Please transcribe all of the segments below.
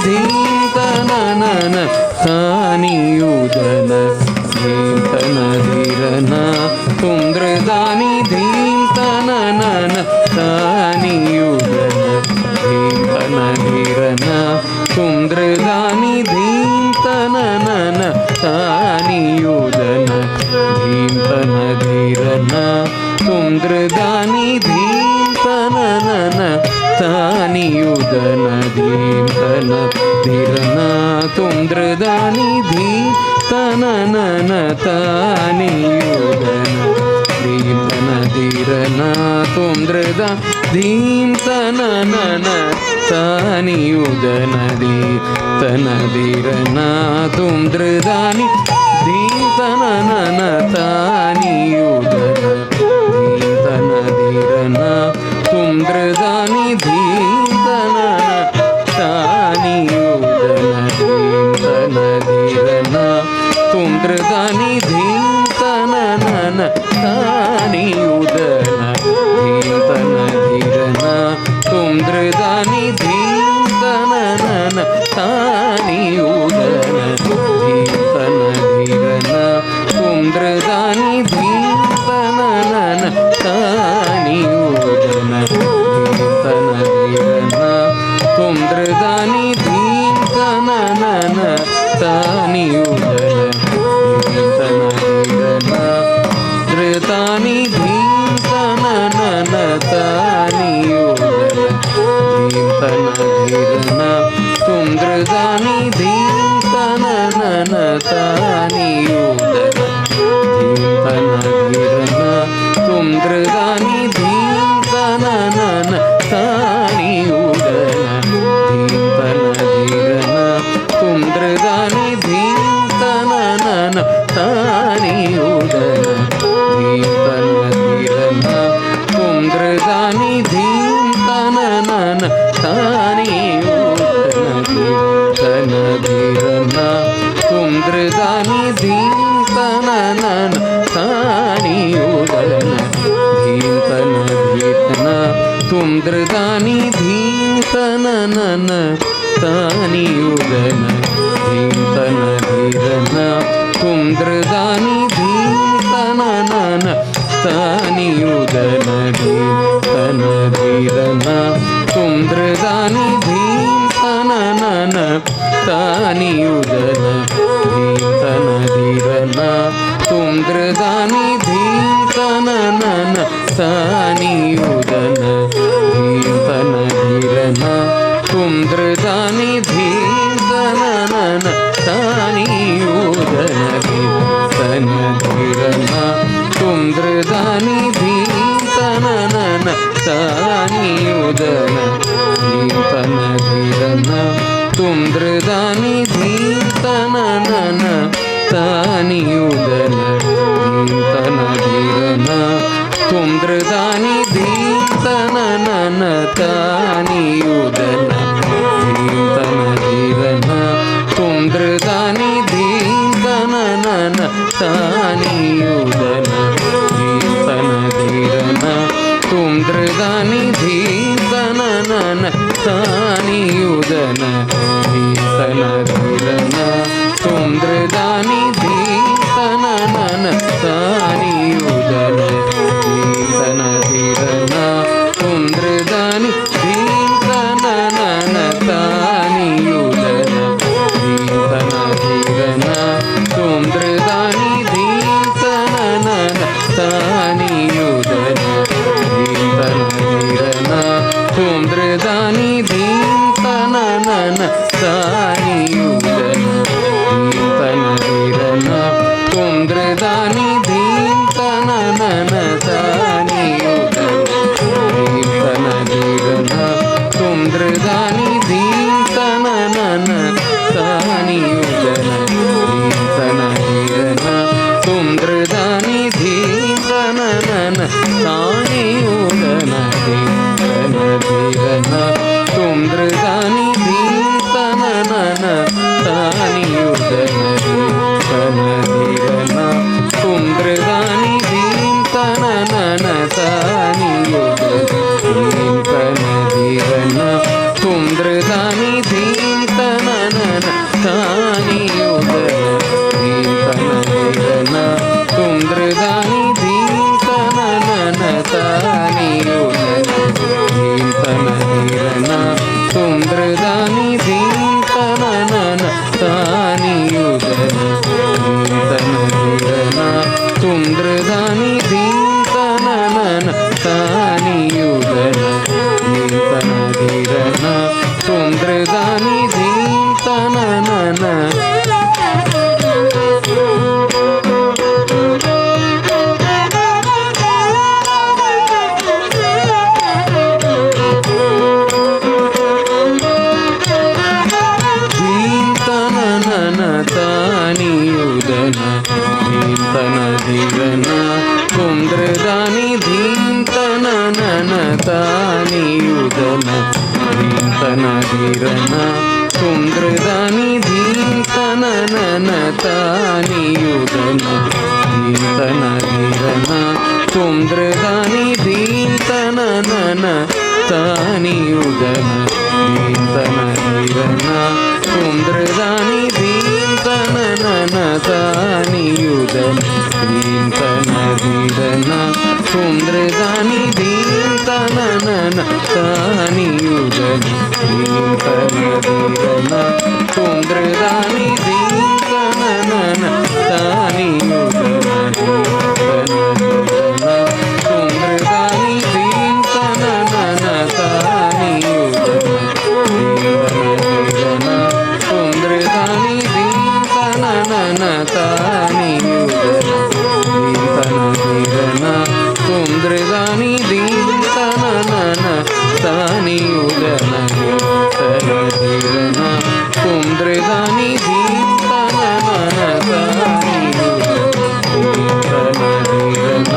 धीं तननन तानियुदन धीं तनधिरना तुंद्रदानि धीं तननन तानियुदन धीं तनधिरना तुंद्रदानि धीं तननन तानियुदन धीं तनधिरना तुंद्रदानि धीं तननन तानियुदन धीं तनधिरना तुंद्रदानि धीं तननन तानियुदन धीं तनधिरना तुंद्रदा धीं तननन तानियुदन धीं तनधिरना तुंद्रदानि धीं तननन तानियुदन धीं तनधिरना तुंद्रदानि धीं तननन तानियुदन धीं तनधिरना तुंद्रदानि धीं तननन तानियुदन धीं तनधिरना तुंद्रदानि धीं तननन तानियुदन धीं तनधिरना तुंद्रदानि धीं तननन तानियुदन धीं तनधिरना तुंद्रदानि धीं तननन तानियुदन धीं तनधिरना धृतानि धीं तननन तानियुदन धीं तनधिरना तुंद्रदानि धीं तननन तानियुदन धीं तनधिरना तुंद्रदानि धीं तननन तानियुदन धीं तनधिरना तुंद्रदानि धीं तननन तानियुदन धीं तनधिरना तुंद्रदानि धीं तननन तानियुदन धीं तनधिरना तुंद्रदानि धीं तननन तानियुदन धीं तनधिरना तुंद्रदानि धीं तननन तानियुदन धीं तनधिरना तुंद्रदानि धीं तननन तानियुदन धीं तनधिरना तुंद्रदानि धीं तननन तानियुदन धीं तनधिरना तुंद्रदानि धीं तननन तानियुदन धीं तनधिरना तुंद्रदानि धीं तननन तानियुदन धीं तनधिरना तुंद्रदानि धीं तननन तानियुदन धीं तनधिरना तुंद्रदानि धीं तननन तानियुदन धीं तनधिरना तुंद्रदानि धीं तननन तानियुदन धीं तनधिरना तुंद्रदानि धीं तननन तानियुदन धीं तनधिरना तुंद्रदानि धीं तननन तानियुदन धीं तनधिरना तुंद्रदानि धीं तननन तानियुदन धीं तनधिरना तुंद्रदानि धीं तननन तानियुदन धीं तनधिरना तुंद्रदानि धीं तननन तानियुदन धीं तनधिरना तुंद्रदानि धीं तननन तानियुदन धीं तनधिरना तुंद्रदानि धीं तननन तानियुदन धीं तनधिरना तुंद्रदानि धीं तननन तानियुदन धीं तनधिरना तुंद्रदानि धीं तननन तानियुदन धीं तनधिरना तुंद्रदानि धीं तननन ತನ ನನ ತಾನಿಯುದನ ಧೀಂತನ ಧೀರನ ಕುಂದ್ರದಾನಿ ಧೀಂತನ ನನ ತಾನಿಯುದನ ಧೀಂತನ ಧೀರನ ಕುಂದ್ರದಾನಿ ಧೀಂತನ ನನ ತಾನಿಯುದನ ಧೀಂತನ ಧೀರನ ಕುಂದ್ರದಾನಿ ಧೀಂತನ ನನ ತಾನಿಯುದನ ಧೀಂತನ ಧೀರನ ಕುಂದ್ರದಾನಿ ಧೀಂತನ ನನ ತಾನಿಯುದನ ಧೀಂತನ ಧೀರನ ಕುಂದ್ರದಾನಿ ಧೀಂತನ ನನ ತಾನಿಯುದನ ಧೀಂತನ ಧೀರನ ಕುಂದ್ರದಾನಿ ಧೀಂತನ ನನ ತಾನಿಯುದನ ಧೀಂತನ ಧೀರನ ಕುಂದ್ರದಾನಿ ಧೀಂತನ ನನ ತಾನಿಯುದನ ಧೀಂತನ ಕುಂದ್ರದಾನಿ ಧೀಂತನ ನನ ತಾನಿಯುದನ ಧೀಂತನ ಧೀರನ ಕುಂದ್ರದಾನಿ ಧೀಂತನ ನನ ತಾನಿಯುದನ ಧೀಂತನ ಧೀರನ ಕುಂದ್ರದಾನಿ ಧೀಂತನ ನನ ತಾನಿಯುದನ ಧೀಂತನ ಧೀರನ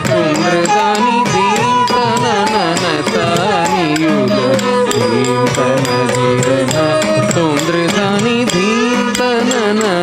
ಕುಂದ್ರದಾನಿ ಧೀಂತನ ನನ ತಾನಿಯುದನ ಧೀಂತನ ಧೀರನ ಕುಂದ್ರದಾನಿ ಧೀಂತನ ನನ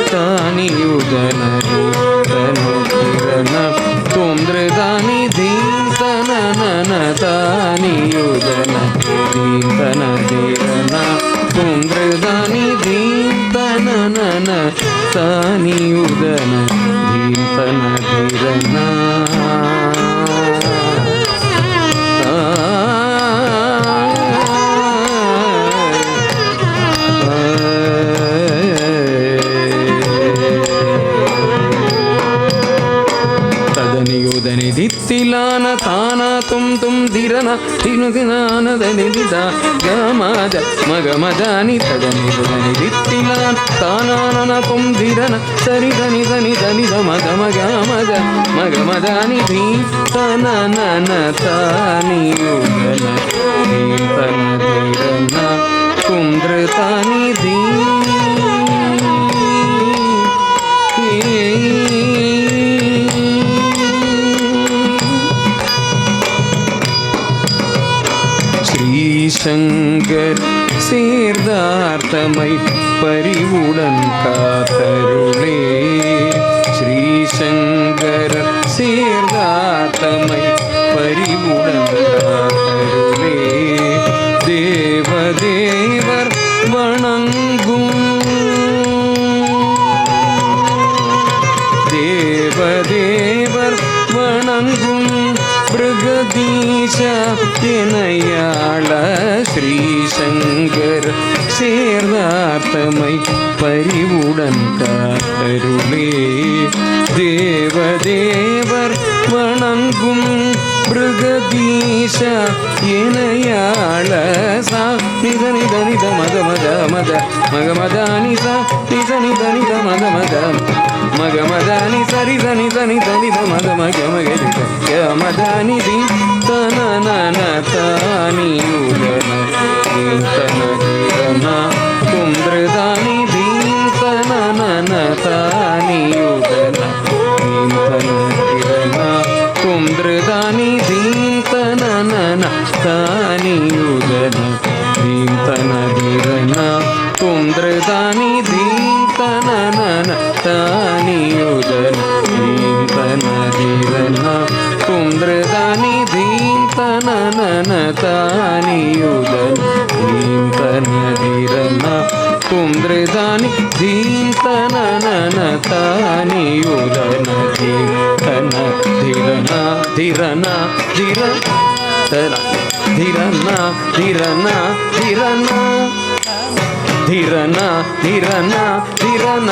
ತಾನಿಯುದನ ಧೀಂತನ ಧೀರನ ಕುಂದ್ರದಾನಿ ಧೀಂತನ ನನ ತಾನಿಯುದನ ಧೀಂತನ ಧೀರನ ಕುಂದ್ರದಾನಿ ಧೀಂತನ ನನ ತಾನಿಯುದನ ಧೀಂತನ ಧೀರನ ತದನಿಯುದನಿ ದಿತ್ತಿಲಾನ ತಾನ ತುಂ ಧಿರನ ತಿನುದಿನಾನದನಿ ದಿದ ಗಮದ ಮಗಮದಾನಿ ತದನಿಯುದನಿ ದಿತ್ತಿಲಾನ ತಾನಾನನ ತುಂ ಧಿರನ ಸರಿದನಿ ದನಿ ದನಿ ದ ಮಗ ಮಗ ಮದ ಮಗಮದಾನಿ ಧೀಂತನ ನನ ತಾನಿಯುದನ ಧೀಂತನ ಧೀರನ ಕುಂದ್ರತಾನಿ ಧೀ ஸ்ரீசங்கர் சேர்ந்தார்த்தமை பரிவுடன் காத்தருளே ஸ்ரீசங்கர் சேர்ந்தார்த்தமை பரிவுடன் காத்தருளே தேவதேவர் வணங்கும் தேவதேவர் வணங்கும் பிரகதீஷ எனையாள ஸ்ரீசங்கர் சேர்ந்தார்த்தமை பரிவுடன் காத்தருளே தேவதேவர் வணங்கும் பிரகதீஷ எனையாள சா நித நித நித மத மத மத மகமதானி சா நித நித நித மத மத மகமதானி சரி தனி தனி தனி த மத மக மகரித யமதானி தி தன நன தானியுதன தீந்தன தீரன குந்திரதானி தீந்தன நன தானியுதன தீந்தன தீரன குந்திரதானி தீந்தன நன தானியுதன தீந்தன தீரன குந்திரதானி தீந்தன நன தானியுதன தீந்தன தீரன குந்திரதாನಿ ಧೀಂತನ ನನ ತಾನಿಯುದನ ಧೀಂತನ ಧೀರನ ಕುಂದ್ರದಾನಿ ಧೀಂತನ ನನ ತಾನಿಯುದನ ಧೀಂತನ ಧೀರನ ಧೀರನ ಧೀರ ಧೀರನ ಧೀರನ ಧೀರನ ಧೀರನ ಧೀರನ ಧೀರನ